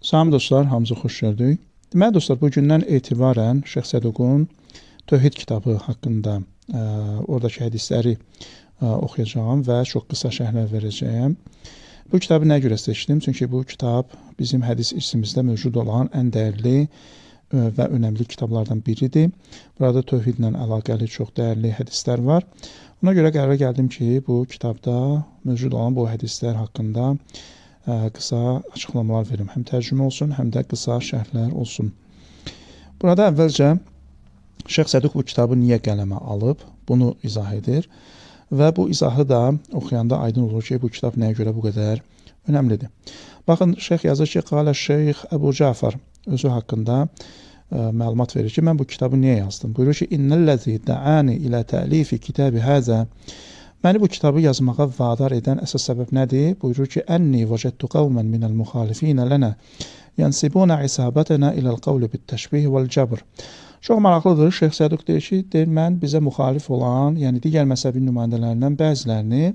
Salam dostlar, hamınızı xoş gördük. Deməli dostlar, bu gündən etibarən Şeyx Səduqun Tövhid kitabı haqqında oradakı hədisləri oxuyacağam və çox qısa şərhlər verəcəyəm. Bu kitabı nəyə görə seçdim? Çünki bu kitab bizim hədis irsimizdə mövcud olan ən dəyərli və önəmli kitablardan biridir. Burada tövhidlə əlaqəli çox dəyərli hədislər var. Ona görə qərara gəldim ki, bu kitabda mövcud olan bu hədislər haqqında qısa açıqlamalar verim. Həm tərcümə olsun, həm də qısa şərhlər olsun. Burada əvvəlcə Şeyx Səduq bu kitabı niyə qələmə alıb, bunu izah edir və bu izahı da oxuyanda aydın olur ki, bu kitab nəyə görə bu qədər önəmlidir. Baxın, Şeyx yazır ki, Qalə Şeyx Əbu Cəfər özü haqqında məlumat verir ki, mən bu kitabı niyə yazdım? Buyurur ki, İnnəlləzi dəəni ilə təlifi kitabı həzə. Məni bu kitabı yazmağa vadar edən əsas səbəb nədir? Buyurur ki, Ənni vəcədtu qavmən minəl müxalifinə lənə yansibuna isabətənə iləl qavli bit-təşbih vəl-cəbr. Çox maraqlıdır. Şeyx Səduq deyir ki, mən bizə müxalif olan, yəni digər məzhəbin nümayəndələrindən bəzilərini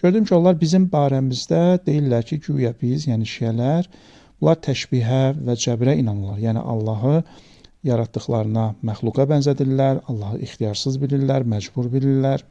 gördüm ki, onlar bizim barəmizdə deyirlər ki, güya biz, yəni şiələr, bunlar təşbihə və cəbrə inanırlar. Yəni Allahı yaratdıqlarına məxluqa bənzədirlər, Allahı ixtiyarsız bilirlər, məcbur bilirlər.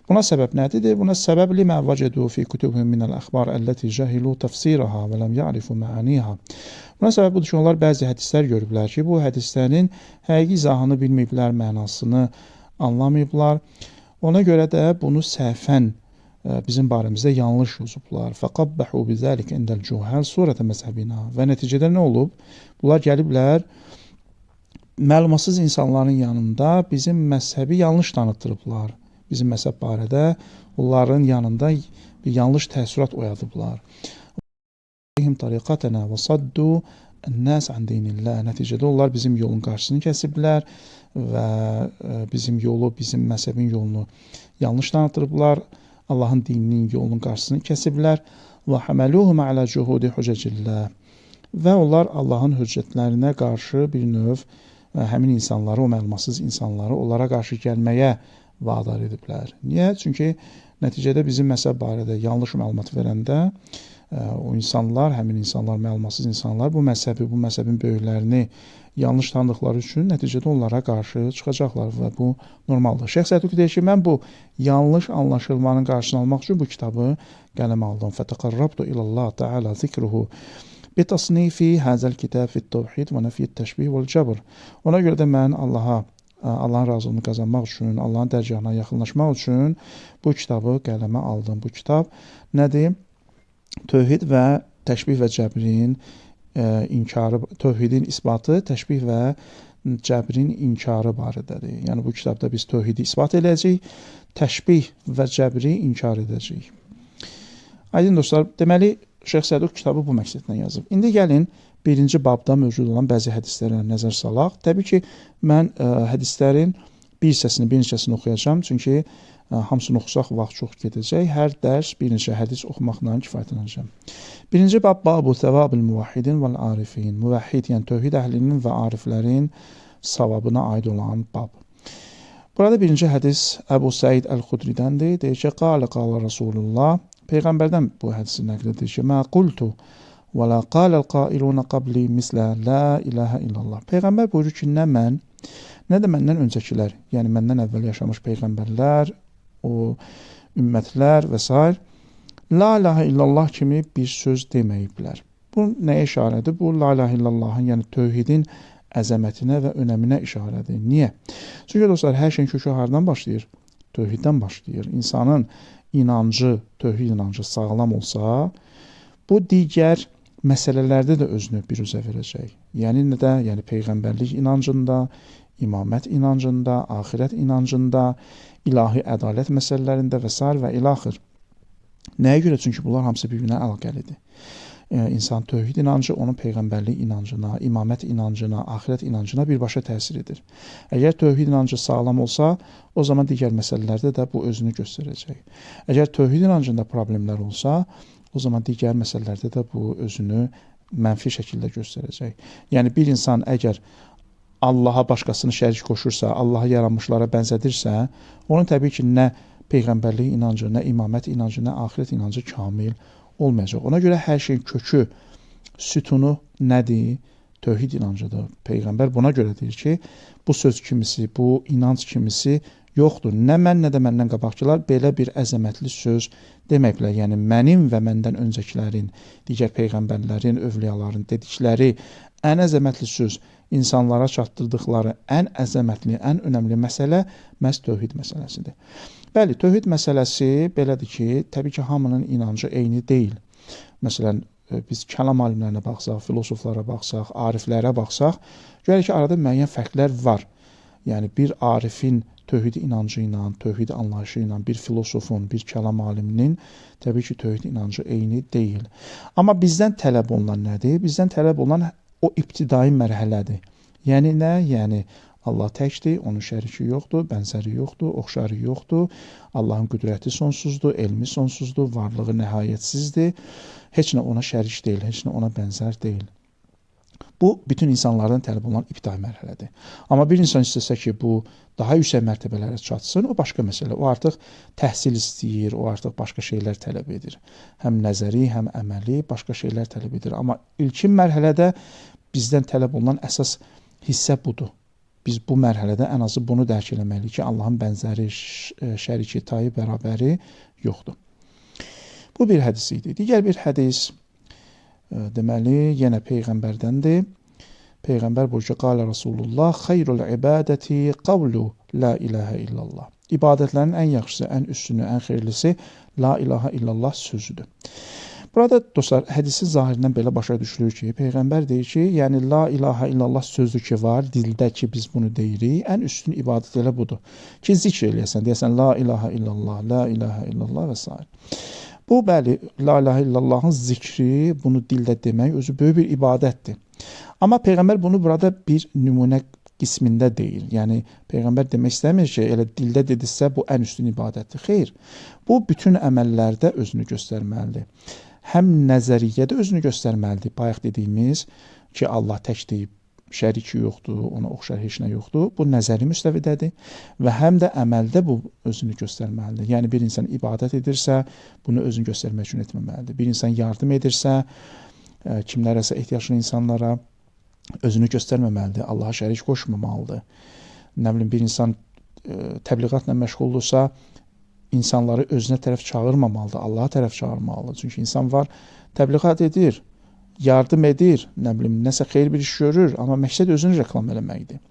Buna səbəb nədir? Buna səbəb limə vəcədu fi kutubihim minəl əxbar əlləti cəhilu təfsiraha və ləm ya'rifu məaniha. Buna səbəb budur ki, onlar bəzi hədislər görüblər ki, bu hədislərin həqiqi izahını bilməyiblər, mənasını anlamayıblar. Ona görə də bunu səhvən bizim barəmizdə yanlış yazıblar. Fəqabbəhu bizəlik indəl cuhəl surətə məzhəbina. Və nəticədə nə olub? Bunlar gəliblər, məlumatsız insanların yanında bizim məzhəbi yanlış tanıtdırıblar. Bizim məzhəb barədə onların yanında bir yanlış təəssürat oyadıblar. Tariqatana və saddu ən-nas an dinillah. Nəticədə onlar bizim yolun qarşısını kəsiblər və bizim yolu, bizim məzhəbin yolunu yanlış tanıtdırıblar. Allahın dininin yolunun qarşısını kəsiblər. Və həməluhum alə cuhudi hüccəcillah. Və onlar Allahın hüccətlərinə qarşı bir növ həmin insanları, o məlumatsız insanları onlara qarşı gəlməyə vadar ediblər. Niyə? Çünki nəticədə bizim məzhəb barədə yanlış məlumat verəndə o insanlar, həmin insanlar, məlumatsız insanlar bu məzhəbin böyüklərini yanlış tanıdıqları üçün nəticədə onlara qarşı çıxacaqlar və bu normaldır. Şeyx Səduq deyir ki, mən bu yanlış anlaşılmanın qarşısını almaq üçün bu kitabı qələmə aldım. Fətəqarrabtu ilallah Teala zikruhu bitasnifi hazal kitab fit-tevhid və nefiyet-təşbih vəl-cəbr. Ona görə də mən Allahın razılığını qazanmaq üçün, Allahın dərgahına yaxınlaşmaq üçün bu kitabı qələmə aldım. Bu kitab nədir? Tövhid və təşbih və cəbrin inkarı, tövhidin isbatı, təşbih və cəbrin inkarı barədədir. Yəni bu kitabda biz tövhidi isbat edəcəyik, təşbih və cəbri inkar edəcəyik. Aydın dostlar, deməli Şeyx Səduq kitabı bu məqsədlə yazıb. İndi gəlin birinci babda mövcud olan bəzi hədislərə nəzər salaq. Təbii ki, mən hədislərin bir neçəsini oxuyacağam, çünki hamısını oxusaq vaxt çox gedəcək. Hər dərs bir neçə hədis oxumaqla kifayətlənəcəm. Birinci bab, babu səvabil müvahhidin vəl arifin. Müvahhid, yəni tövhid əhlinin və ariflərin savabına aid olan bab. Burada birinci hədis Əbu Səid Əl-Xudridəndir. Deyir ki, qalə Rasulullah. Peyğəmbərdən bu hədisi nəql edir ki, mə qultu və la qaləl qailuna qabli mislə la ilahə illallah. Peyğəmbər buyurur ki, nə mən, nə də məndən öncəkilər, yəni məndən əvvəl yaşamış peyğəmbərlər, o ümmətlər və s. La ilahə illallah kimi bir söz deməyiblər. Bu nəyə işarədir? Bu la ilahə illallahın, yəni tövhidin əzəmətinə və önəminə işarədir. Niyə? Çünki dostlar, hər şeyin kökü hardan başlayır? Tövhiddən başlayır. İnsanın inancı, tövhid inancı sağlam olsa, bu digər məsələlərdə də özünü biruzə verəcək. Yəni nədə? Yəni peyğəmbərlik inancında, imamət inancında, axirət inancında, ilahi ədalət məsələlərində və s. və ilaxır. Nəyə görə? Çünki bunlar hamısı bir-birinə əlaqəlidir. İnsan tövhid inancı onun peyğəmbərlik inancına, imamət inancına, axirət inancına birbaşa təsir edir. Əgər tövhid inancı sağlam olsa, o zaman digər məsələlərdə də bu özünü göstərəcək. Əgər tövhid inancında problemlər olsa, o zaman digər məsələlərdə də bu özünü mənfi şəkildə göstərəcək. Yəni bir insan əgər Allaha başqasını şərik qoşursa, Allaha yaranmışlara bənzədirsə, onun təbii ki, nə peyğəmbərlik inancı, nə imamət inancı, nə axirət inancı kamil olmayacaq. Ona görə hər şeyin kökü sütunu nədir? Tövhid inancıdır. Peyğəmbər buna görə deyir ki, bu söz kimisi, bu inanc kimisi yoxdur. Nə mən, nə də məndən qabaqçılar belə bir əzəmətli söz deməklə, yəni mənim və məndən öncəkilərin, digər peyğəmbərlərin, övliyaların dedikləri ən əzəmətli söz, insanlara çatdırdıqları ən əzəmətli, ən önəmli məsələ məhz tövhid məsələsidir. Bəli, tövhid məsələsi belədir ki, təbii ki, hamının inancı eyni deyil. Məsələn, biz kəlam alimlərinə baxsaq, filosoflara baxsaq, ariflərə baxsaq, görək ki, arada müəyyən fərqlər var. Yəni, bir arifin tövhid inancı ilə, tövhid anlayışı ilə, bir filosofun, bir kəlam aliminin təbii ki, tövhid inancı eyni deyil. Amma bizdən tələb olunan nədir? Bizdən tələb olunan o ibtidai mərhələdir. Yəni nə? Yəni, Allah təkdir, onun şəriki yoxdur, bənzəri yoxdur, oxşarı yoxdur. Allahın qüdrəti sonsuzdur, elmi sonsuzdur, varlığı nəhayətsizdir. Heç nə ona şərik deyil, heç nə ona bənzər deyil. Bu, bütün insanlardan tələb olunan ibtidai mərhələdir. Amma bir insan istəsə ki, bu daha yüksək mərtəbələrə çatsın, o başqa məsələ. O artıq təhsil istəyir, o artıq başqa şeylər tələb edir. Həm nəzəri, həm əməli, başqa şeylər tələb edir. Amma ilkin mərhələdə bizdən tələb olunan əsas hissə budur. Biz bu mərhələdə ən azı bunu dərk eləməliyik ki, Allahın bənzəri, şəriki, tayı, bərabəri yoxdur. Bu bir hədis idi. Digər bir hədis, deməli, yenə Peyğəmbərdəndir. Peyğəmbər buyurur ki, qalə Rasulullah, xeyrul ibadəti qavlu la ilahə illallah. İbadətlərin ən yaxşısı, ən üstünü, ən xeyirlisi la ilahə illallah sözüdür. Burada dostlar, hədisin zahirindən belə başa düşülür ki, Peyğəmbər deyir ki, yəni la ilahə illallah sözü ki var, dildə ki biz bunu deyirik, ən üstün ibadət elə budur. Ki zikr eləyəsən, deyəsən la ilahə illallah, la ilahə illallah və s. Bu, bəli, la ilahə illallahın zikri, bunu dildə demək özü böyük bir ibadətdir. Amma Peyğəmbər bunu burada bir nümunə qismində deyir. Yəni, Peyğəmbər demək istəmir ki, elə dildə dedirsə, bu ən üstün ibadətdir. Xeyr, bu bütün əməllərdə özünü göstərməlidir. Həm nəzəriyyədə özünü göstərməlidir. Bayaq dediyimiz ki, Allah təkdir, şəriki yoxdur, ona oxşar heç nə yoxdur. Bu nəzəri müstəvidədir və həm də əməldə bu özünü göstərməlidir. Yəni, bir insan ibadət edirsə, bunu özünü göstərmək üçün etməməlidir. Bir insan yardım edirsə, kimlərəsə ehtiyaclı insanlara özünü göstərməməlidir. Allaha şərik qoşmamalıdır. Nə bilim, bir insan təbliğatla məşğuldursa, insanları özünə tərəf çağırmamalıdır, Allaha tərəf çağırmalıdır. Çünki insan var, təbliğat edir, yardım edir, nə bilim, nəsə xeyir bir iş görür, amma məqsəd özünü reklam eləməkdir.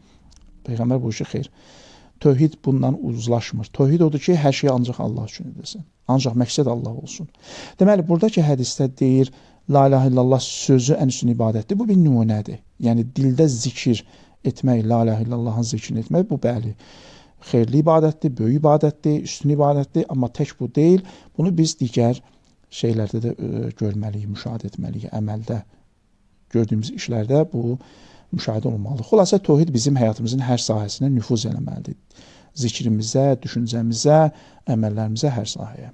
Peyğəmbər bu işi xeyr. Tövhid bundan uzlaşmır. Tövhid odur ki, hər şey ancaq Allah üçün edilsin. Ancaq məqsəd Allah olsun. Deməli, buradakı hədisdə deyir, la ilahə illallah sözü ən üstün ibadətdir. Bu bir nümunədir. Yəni, dildə zikir etmək, la ilahə illallahın zikrini etmək, bu bəli. Xeyirli ibadətdir, böyük ibadətdir, üstün ibadətdir, amma tək bu deyil. Bunu biz digər şeylərdə də görməliyik, müşahidə etməliyik. Əməldə gördüyümüz işlərdə bu müşahidə olunmalıdır. Xülasə, tövhid bizim həyatımızın hər sahəsinə nüfuz eləməlidir. Zikrimizə, düşüncəmizə, əməllərimizə, hər sahəyə.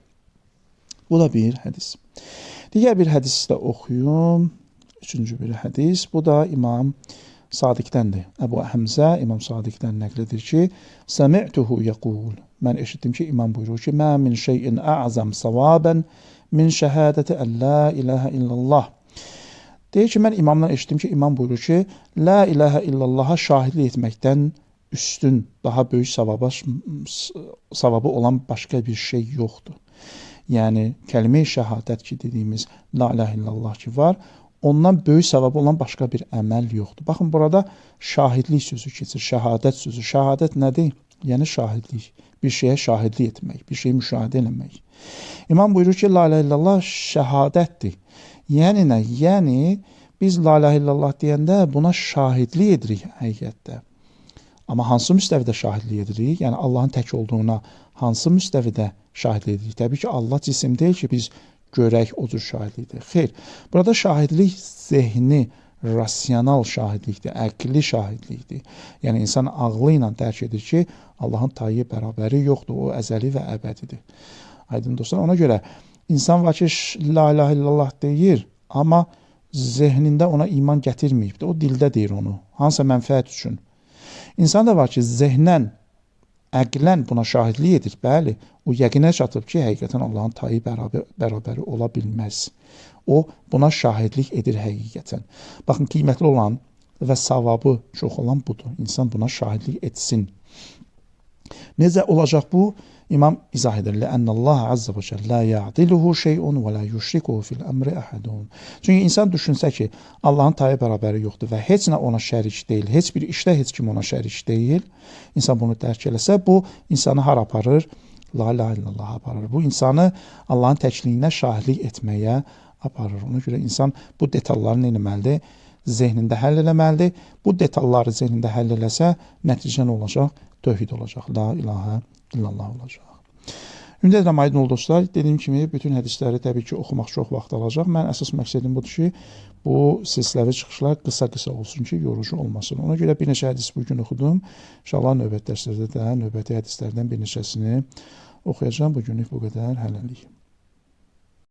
Bu da bir hədis. Digər bir hədis də oxuyum. Üçüncü bir hədis. Bu da İmam Sadiqdəndir. Əbu Həmzə İmam Sadiqdən nəql edir ki, Səmi'tuhu yəqul. Mən eşitdim ki, İmam buyurur ki, Mə min şeyin ə'zəm savabən min şəhədəti ən la ilahə illallah. Deyir ki, mən imamdan eşitdim ki, İmam buyurur ki, la ilahə illallaha şahidlik etməkdən üstün, daha böyük savabı olan başqa bir şey yoxdur. Yəni, kəlmə-i şəhadət ki, dediyimiz la ilahə illallah ki var, ondan böyük savabı olan başqa bir əməl yoxdur. Baxın, burada şahidlik sözü keçir, şəhadət sözü. Şəhadət nədir? Yəni, şahidlik. Bir şeyə şahidlik etmək, bir şeyi müşahidə eləmək. İmam buyurur ki, la ilahə illallah şəhadətdir. Yəni nə? Yəni, biz la ilahə illallah deyəndə buna şahidlik edirik həqiqətdə. Amma hansı müstəvidə şahidlik edirik? Yəni, Allahın tək olduğuna hansı müstəvidə şahidlik edirik? Təbii ki, Allah cisim deyil ki, biz görək o cür şahidlikdir. Xeyr, burada şahidlik zehni, rasional şahidlikdir, əqli şahidlikdir. Yəni, insan ağlı ilə dərk edir ki, Allahın tayı bərabəri yoxdur, o əzəli və əbədidir. Aydın dostlar, ona görə insan var ki, la ilahə illallah deyir, amma zehnində ona iman gətirməyibdir. O dildə deyir onu, hansısa mənfəət üçün. İnsan da var ki, zehnən, əqlən buna şahidlik edir, bəli, o yəqinə çatıb ki, həqiqətən Allahın tayı bərabəri ola bilməz. o buna şahidlik edir həqiqətən. Baxın, qiymətli olan və savabı çox olan budur. İnsan buna şahidlik etsin. Necə olacaq bu? İmam izah edir. Lə'ənnəllaha azza və cəllə la ya'diluhu şey'un və la yuşrikuhu fil əmri əhədun. Çünki insan düşünsə ki, Allahın tayı bərabəri yoxdur və heç nə ona şərik deyil, heç bir işdə heç kim ona şərik deyil. İnsan bunu dərk eləsə, bu insanı hara aparır? La ilahe illallah aparır. Bu insanı Allahın təkliyinə şahidlik etməyə aparır. Ona görə insan bu detalları nə etməlidir? Zehnində həll eləməlidir. Bu detalları zehnində həll eləsə, nəticə nə olacaq? Tövhid olacaq. La ilahə illallah olacaq. Ümid edirəm, aydın oldu dostlar. Dediyim kimi, bütün hədisləri təbii ki, oxumaq çox vaxt alacaq. Mən əsas məqsədim budur ki, bu silsiləvi çıxışlar qısa-qısa olsun ki, yorucu olmasın. Ona görə bir neçə hədis bugün oxudum. İnşallah növbəti dərslərdə də növbəti hədislərdən bir neçəsini oxuyacağım. Bugünlük bu qədər. Hələlik.